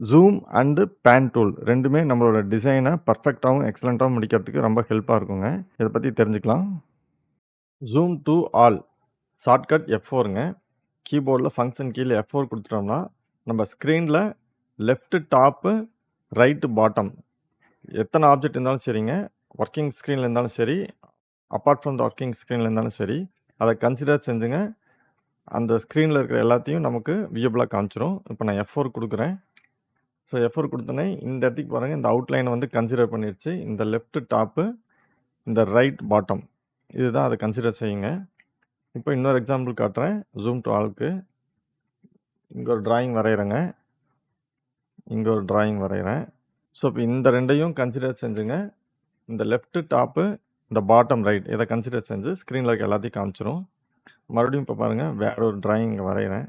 Zoom and pan tool ரெண்டுமே நம்மளோட டிசைனை பர்ஃபெக்ட்டாகவும் எக்ஸலண்ட்டாகவும் முடிக்கிறதுக்கு ரொம்ப ஹெல்ப்பாக இருக்குங்க. இதை பற்றி தெரிஞ்சுக்கலாம். ஜூம் டு ஆல் ஷார்ட்கட் F4ங்க. கீபோர்டில் ஃபங்க்ஷன் கீழே F4 கொடுத்துட்டோம்னா நம்ம ஸ்க்ரீனில் லெஃப்ட் டாப்பு ரைட்டு பாட்டம் எத்தனை ஆப்ஜெக்ட் இருந்தாலும் சரிங்க, ஒர்க்கிங் ஸ்க்ரீனில் இருந்தாலும் சரி, அப்பார்ட் ஃப்ரம் த ஒர்க்கிங் ஸ்க்ரீனில் இருந்தாலும் சரி, அதை கன்சிடர் செஞ்சுங்க. அந்த ஸ்க்ரீனில் இருக்கிற எல்லாத்தையும் நமக்கு வியபிளாக காமிச்சிரும். இப்போ நான் F4 கொடுக்குறேன். ஸோ F4 கொடுத்தோன்னே இந்த இடத்துக்கு பாருங்கள், இந்த அவுட்லைனை வந்து கன்சிடர் பண்ணிடுச்சு. இந்த லெஃப்ட் டாப்பு, இந்த ரைட் பாட்டம், இதுதான் அதை கன்சிடர் செய்யுங்க. இப்போ இன்னொரு எக்ஸாம்பிள் காட்டுறேன். ஜூம் டு ஆல்க்கு இங்கே ஒரு டிராயிங் வரைகிறேங்க. இங்கே ஒரு டிராயிங் வரைகிறேன். ஸோ இப்போ இந்த ரெண்டையும் கன்சிடர் செஞ்சுங்க. இந்த லெஃப்ட் டாப்பு, இந்த பாட்டம் ரைட் இதை கன்சிடர் செஞ்சு ஸ்க்ரீனில் இருக்க எல்லாத்தையும் காமிச்சிரும். மறுபடியும் இப்போ பாருங்கள், வேற ஒரு டிராயிங் வரைகிறேன்.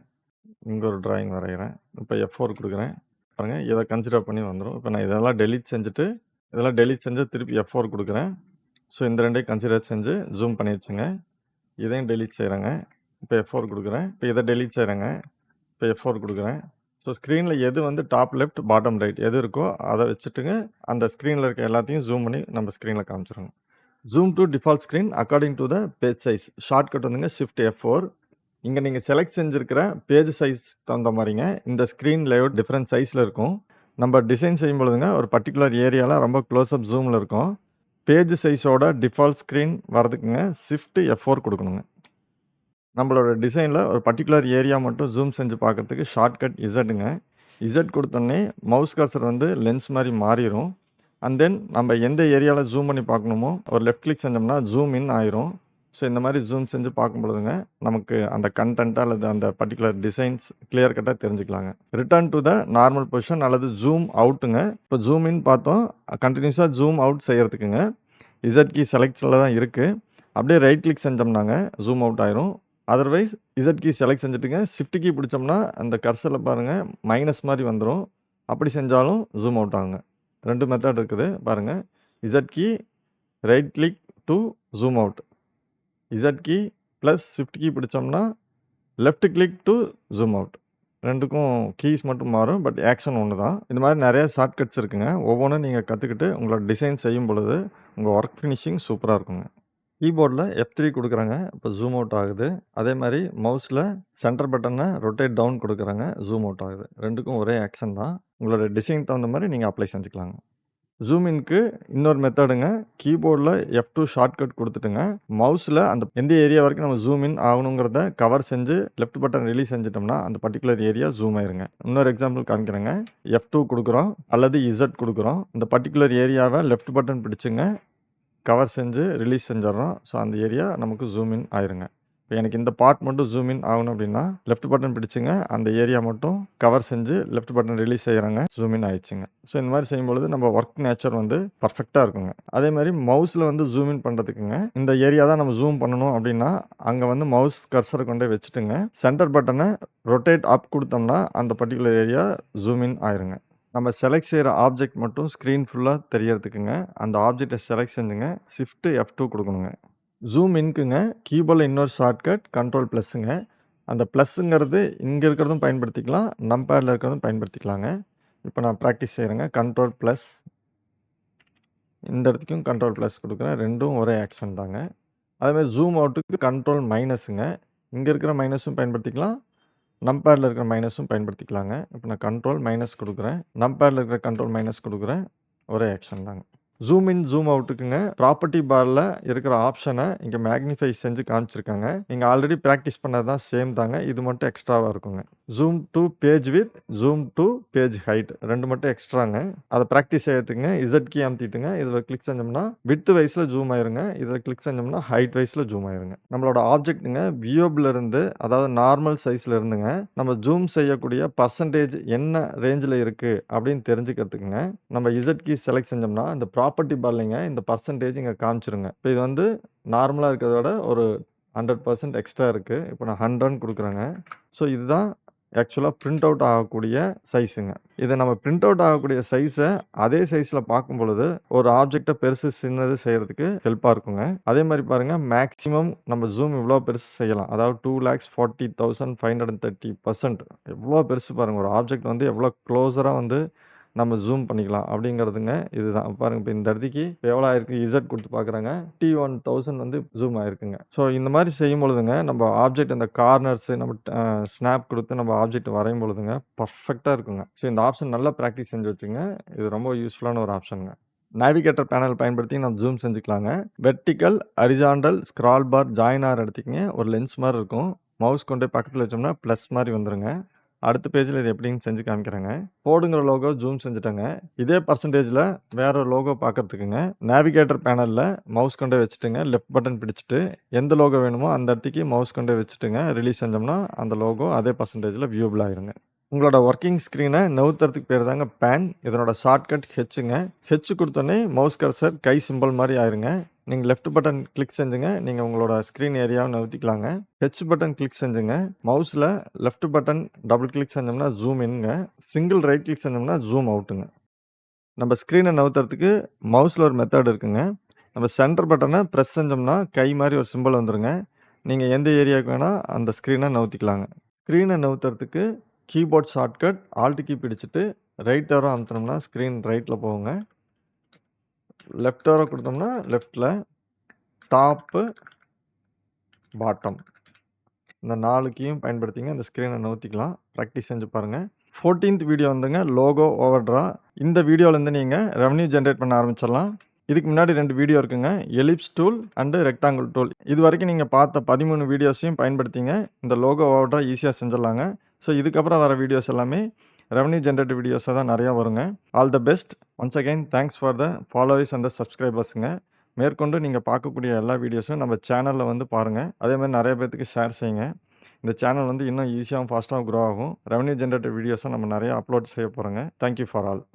இங்கே ஒரு டிராயிங் வரைகிறேன். இப்போ F4 கொடுக்குறேன். பாருங்கள், இதை கன்சிடர் பண்ணி வந்துடும். இப்போ நான் இதெல்லாம் டெலீட் செஞ்சுட்டு திருப்பி F4 கொடுக்குறேன். ஸோ இந்த ரெண்டையும் கன்சிடர் செஞ்சு ஜூம் பண்ணிடுச்சுங்க. இதையும் டெலீட் செய்கிறேங்க. இப்போ F4 கொடுக்குறேன். இப்போ இதை டெலீட் செய்கிறேங்க. இப்போ F4 கொடுக்குறேன். ஸோ ஸ்க்ரீனில் எது வந்து டாப் லெஃப்ட் பாட்டம் ரைட் எது இருக்கோ அதை வச்சுட்டுங்க அந்த ஸ்க்ரீனில் இருக்க எல்லாத்தையும் ஜூம் பண்ணி நம்ம ஸ்க்ரீனில் காமிச்சிருங்க. Zoom to default screen according to the page size shortcut வந்துங்க ஷிஃப்ட் F4. இங்கே நீங்கள் செலக்ட் செஞ்சுருக்கிற பேஜ் சைஸ் தகுந்த மாதிரிங்க இந்த ஸ்க்ரீன் லேஅவுட் டிஃப்ரெண்ட் சைஸில் இருக்கும். நம்ம டிசைன் செய்யும் பொழுதுங்க ஒரு பர்டிகுலர் ஏரியாவில் ரொம்ப க்ளோஸ்அப் ஜூமில் இருக்கும். பேஜ் சைஸோட டிஃபால்ட் ஸ்க்ரீன் வரதுக்குங்க ஷிஃப்ட் F4 கொடுக்கணுங்க. நம்மளோட டிசைனில் ஒரு பர்டிகுலர் ஏரியா மட்டும் ஜூம் செஞ்சு பார்க்குறதுக்கு ஷார்ட்கட் இசட்டுங்க. இசட் கொடுத்தோன்னே மவுஸ் கர்சர் வந்து லென்ஸ் மாதிரி மாறிடும். அண்ட் தென் நம்ம எந்த ஏரியாவில் ஜூம் பண்ணி பார்க்கணுமோ ஒரு லெஃப்ட் கிளிக் செஞ்சோம்னா ஜூம் இன் ஆயிரும். ஸோ இந்த மாதிரி ஜூம் செஞ்சு பார்க்கும் பொழுதுங்க நமக்கு அந்த கண்டென்ட்டாக அல்லது அந்த பர்டிகுலர் டிசைன்ஸ் கிளியர் கட்டாக தெரிஞ்சுக்கலாங்க. Return to the normal position அல்லது ஜூம் அவுட்டுங்க. இப்போ ஜூம் இன் பார்த்தோம், கண்டினியூஸாக ஜூம் அவுட் செய்கிறதுக்குங்க இசட் கீ செலக்டில் தான் இருக்குது. அப்படியே ரைட் கிளிக் செஞ்சோம்னாங்க ஜூம் அவுட் ஆயிரும். அதர்வைஸ் இசட் கீ செலக்ட் செஞ்சுட்டுங்க ஷிஃப்ட் கீ பிடிச்சோம்னா அந்த கர்சரில் பாருங்கள் மைனஸ் மாதிரி வந்துடும். அப்படி செஞ்சாலும் ஜூம் அவுட் ஆகுங்க. 2 மெத்தட் இருக்குது பாருங்கள். Z key right click to zoom out, Z key plus shift key பிடிச்சோம்னா left click to zoom out. ரெண்டுக்கும் கீஸ் மட்டும் மாறும், பட் ஆக்ஷன் ஒன்று தான். இந்த மாதிரி நிறைய ஷார்ட்கட்ஸ் இருக்குங்க. ஒவ்வொன்றும் நீங்கள் கற்றுக்கிட்டு உங்களோட டிசைன் செய்யும் பொழுது உங்கள் ஒர்க் ஃபினிஷிங் சூப்பராக இருக்குங்க. கீபோர்டில் F3 கொடுக்குறாங்க, இப்போ ஜூம் அவுட் ஆகுது. அதே மாதிரி மவுஸில் சென்டர் பட்டனை ரொட்டேட் டவுன் கொடுக்குறாங்க, ஜூம் அவுட் ஆகுது. ரெண்டுக்கும் ஒரே ஆக்ஷன் தான். உங்களோட டிசைன் தகுந்த மாதிரி நீங்கள் அப்ளை செஞ்சுக்கலாங்க. ஜூம் இன்க்கு இன்னொரு மெத்தடுங்க. கீபோர்டில் F2 ஷார்ட்கட் கொடுத்துட்டுங்க மவுஸில் அந்த எந்த ஏரியா வரைக்கும் நம்ம ஜூம் இன் ஆகணுங்கிறத கவர் செஞ்சு லெஃப்ட் பட்டன் ரிலீஸ் செஞ்சிட்டோம்னா அந்த பர்டிகுலர் ஏரியா ஜூம் ஆயிருங்க. இன்னொரு எக்ஸாம்பிள் காமிக்கிறேங்க. F2 கொடுக்குறோம் அல்லது Z கொடுக்குறோம். இந்த பர்டிகுலர் ஏரியாவை லெஃப்ட் பட்டன் பிடிச்சுங்க கவர் செஞ்சு ரிலீஸ் செஞ்சிடறோம். ஸோ அந்த ஏரியா நமக்கு ஜூம் இன் ஆயிருங்க. இப்போ எனக்கு இந்த பார்ட் மட்டும் ஜூம் இன் ஆகணும் அப்படின்னா லெஃப்ட் பட்டன் பிடிச்சுங்க அந்த ஏரியா மட்டும் கவர் செஞ்சு லெஃப்ட் பட்டன் ரிலீஸ் செய்கிறாங்க, ஜூம் இன் ஆயிடுச்சுங்க. ஸோ இந்த மாதிரி செய்யும்பொழுது நம்ம ஒர்க் நேச்சர் வந்து பர்ஃபெக்டாக இருக்குங்க. அதே மாதிரி மவுஸில் வந்து ஜூம் இன் பண்ணுறதுக்குங்க இந்த ஏரியா தான் நம்ம ஜூம் பண்ணணும் அப்படின்னா அங்கே வந்து மவுஸ் கர்சரை கொண்டே வச்சுட்டுங்க சென்டர் பட்டனை ரொட்டேட் அப் கொடுத்தோம்னா அந்த பர்டிகுலர் ஏரியா ஜூம் இன் ஆயிருங்க. நம்ம செலக்ட் செய்கிற ஆப்ஜெக்ட் மட்டும் ஸ்க்ரீன் ஃபுல்லாக தெரியறதுக்குங்க அந்த ஆப்ஜெக்டை செலக்ட் செஞ்சுங்க ஷிஃப்ட் F2 கொடுக்கணுங்க. ஜூம் இன்க்குங்க கீபோர்டில் இன்னொரு ஷார்ட்கட் கண்ட்ரோல் ப்ளஸ்ஸுங்க. அந்த ப்ளஸ்ஸுங்கிறது இங்கே இருக்கிறதும் பயன்படுத்திக்கலாம், நம்பேடில் இருக்கிறதும் பயன்படுத்திக்கலாங்க. இப்போ நான் ப்ராக்டிஸ் செய்கிறேங்க. கண்ட்ரோல் ப்ளஸ், இந்த இடத்துக்கும் கண்ட்ரோல் ப்ளஸ் கொடுக்குறேன். ரெண்டும் ஒரே ஆக்ஷன் தாங்க. அதேமாதிரி ஜூம் அவுட்டுக்கு கண்ட்ரோல் மைனஸுங்க. இங்கே இருக்கிற மைனஸும் பயன்படுத்திக்கலாம், நம்பேடில் இருக்கிற மைனஸும் பயன்படுத்திக்கலாங்க. இப்போ நான் கண்ட்ரோல் மைனஸ் கொடுக்குறேன், நம்பேடில் இருக்கிற கண்ட்ரோல் மைனஸ் கொடுக்குறேன். ஒரே ஆக்ஷன் தாங்க. ஜூம் இன் ஜூம் அவுட்டுக்குங்க ப்ராப்பர்ட்டி பாரில் இருக்கிற ஆப்ஷனை இங்கே மேக்னிஃபை செஞ்சு காமிச்சிருக்காங்க. நீங்கள் ஆல்ரெடி ப்ராக்டிஸ் பண்ணது தான் சேம் தாங்க, இது மட்டும் எக்ஸ்ட்ராவாக இருக்குங்க. Zoom to page with, zoom to page height ரெண்டு மட்டும் எக்ஸ்ட்ராங்க. அதை ப்ராக்டிஸ் செய்யறதுக்குங்க இசட் கீ அமுத்திட்டுங்க இதில் கிளிக் செஞ்சோம்னா வித் வைஸில் ஜூம் ஆயிருங்க, இதில் கிளிக் செஞ்சோம்னா ஹைட் வைஸில் ஜூம் ஆயிருங்க. நம்மளோட ஆப்ஜெக்ட்டுங்க வியூபில் இருந்து, அதாவது நார்மல் சைஸில் இருந்துங்க நம்ம ஜூம் செய்யக்கூடிய பர்சன்டேஜ் என்ன ரேஞ்சில் இருக்குது அப்படின்னு தெரிஞ்சுக்கிறதுக்குங்க நம்ம இசட் கீ செலக்ட் செஞ்சோம்னா இந்த ப்ராப்பர்ட்டி பார்லிங்க இந்த பர்சன்டேஜ் இங்கே காமிச்சிருங்க. இப்போ இது வந்து நார்மலாக இருக்கிறத விட ஒரு 100% எக்ஸ்ட்ரா இருக்குது. இப்போ நான் 100 கொடுக்குறேங்க. ஸோ இதுதான் ஆக்சுவலா பிரிண்ட் அவுட் ஆகக்கூடிய சைஸுங்க. இத நம்ம பிரிண்ட் அவுட் ஆகக்கூடிய சைஸ அதே சைஸ்ல பார்க்கும்பொழுது, ஒரு ஆப்ஜெக்ட்ட பெருசு, சின்னது செய்றதுக்கு ஹெல்ப்பா இருக்குங்க. அதே மாரி பாருங்க, மேக்ஸிமம் நம்ம ஜூம் இவ்ளோ பெருசு செய்யலாம். அதாவது 2,40,530% எவ்ளோ பெருசு பாருங்க. ஒரு ஆப்ஜெக்ட் வந்து எவ்ளோ க்ளோஸரா வந்து நம்ம ஜூம் பண்ணிக்கலாம் அப்படிங்கிறதுங்க இதுதான். பாருங்க இப்ப இந்த இடத்துக்கு எவ்வளோ ஆயிருக்கு இசட் குடுத்து பார்க்குறேங்க. 51,000 வந்து ஜூம் ஆயிருக்குங்க. ஸோ இந்த மாரி செய்யும்பொழுதுங்க, நம்ம ஆப்ஜெக்ட் அந்த கார்னர்ஸ் நம்ம ஸ்னாப் குடுத்து நம்ம ஆப்ஜெக்ட் வரையும் பொழுதுங்க, பெர்ஃபெக்ட்டா இருக்குங்க. ஸோ இந்த ஆப்ஷன் நல்லா பிராக்டிஸ் செஞ்சு வச்சுக்கங்க. இது ரொம்ப யூஸ்ஃபுல்லான ஒரு ஆப்ஷன்ங்க. நேவிகேட்டர் பேனல் பயன்படுத்தி நம்ம ஜூம் செஞ்சுக்கலாங்க. வெர்டிகல், ஹாரிசான்டல், ஸ்க்ரால் பார், ஜாயின் ஆர் எடுத்துக்கங்க. ஒரு லென்ஸ் மாரி இருக்கும். மவுஸ் கொண்டு போய் பக்கத்துல வச்சோம்னா பிளஸ் மாரி வந்துருங்க. அடுத்த பேஜ்ல இது எப்படின்னு செஞ்சு காமிக்கிறேங்க. ஃபோர்டுங்கிற லோகோ ஜூம் செஞ்சுட்டேங்க. இதே பெர்சன்டேஜ்ல வேற ஒரு லோகோ பார்க்கறதுக்குங்க, நேவிகேட்டர் பேனல்ல மவுஸ் கொண்டு போய் வச்சுட்டுங்க, லெஃப்ட் பட்டன் பிடிச்சுட்டு, எந்த லோகோ வேணுமோ அந்த இடத்துக்கு மவுஸ் கொண்டு போய் வச்சுட்டுங்க, ரிலீஸ் செஞ்சோம்னா அந்த லோகோ அதே பெர்சன்டேஜ்ல வியூபிள் ஆயிருங்க. உங்களோட வொர்க்கிங் ஸ்க்ரீன நவுத்துறதுக்கு பேரு தாங்க பேன். இதனோட ஷார்ட்கட் ஹெச்ங்க. ஹெச் குடுத்தோனே மவுஸ் கர்சர் கை சிம்பல் மாரி ஆயிருங்க. நீங்க லெஃப்ட் பட்டன் கிளிக் செஞ்சுங்க, நீங்க உங்களோட ஸ்க்ரீன் ஏரியாவ நவுத்திக்கலாங்க. ஹெச் பட்டன் கிளிக் செஞ்சுங்க, மவுஸ்ல லெஃப்ட் பட்டன் டபுள் கிளிக் செஞ்சோம்னா ஜூம் இன்ங்க. சிங்கிள் ரைட் கிளிக் செஞ்சோம்னா ஜூம் அவுட்டுங்க. நம்ம ஸ்க்ரீன நவுத்துறதுக்கு மவுஸ்ல ஒரு மெத்தட் இருக்குங்க. நம்ம சென்டர் பட்டன பிரஸ் செஞ்சோம்னா கை மாரி ஒரு சிம்பல் வந்துருங்க. நீங்க எந்த ஏரியாவுக்கு வேணா அந்த ஸ்க்ரீன நவுத்திக்கலாங்க. ஸ்க்ரீன நவுத்துறதுக்கு கீபோர்ட் ஷார்ட்கட் ஆல்ட் கீ பிடிச்சுட்டு ரைட் ஏரோ அமுத்துனோம்னா ஸ்க்ரீன் ரைட்ல போகுங்க. லெஃப்ட் ஏரோ குடுத்தோம்னா லெஃப்ட்ல, டாப்பு, பாட்டம் இந்த 4 கீயும் பயன்படுத்திங்க இந்த ஸ்க்ரீன நவுத்திக்கலாம். பிராக்டிஸ் செஞ்சு பாருங்க. 14த் வீடியோ வந்துங்க லோகோ ஓவர்ட்ரா. இந்த வீடியோலருந்து நீங்க ரெவென்யூ ஜெனரேட் பண்ண ஆரம்பிச்சிடலாம். இதுக்கு முன்னாடி 2 வீடியோ இருக்குங்க. Ellipse tool and rectangle tool. இதுவரைக்கும் நீங்க பார்த்த 13 வீடியோஸையும் பயன்படுத்திங்க இந்த லோகோ ஓவர்ட்ரா ஈஸியா செஞ்சிடலாங்க. ஸோ இதுக்கப்புறம் வர வீடியோஸ் எல்லாமே ரெவென்யூ ஜெனரேட் வீடியோஸா தான் நெறையா வருங்க. All the best. Once again thanks for the followers and the சப்ஸ்கிரைபர்ஸ்ங்க. மேற்கொண்டு நீங்க பார்க்கக்கூடிய எல்லா வீடியோஸும் நம்ம சேனல்ல வந்து பாருங்க. அதே மாரி நெறைய பேத்துக்கு ஷேர் செய்யுங்க. இந்த சேனல் வந்து இன்னும் ஈஸியாவும், ஃபாஸ்ட்டாவும் குரோ ஆகும். ரெவென்யூ ஜெனரேட்டட் வீடியோஸ நம்ம நெறைய அப்லோட் செய்ய போறோங்க. Thank you for all.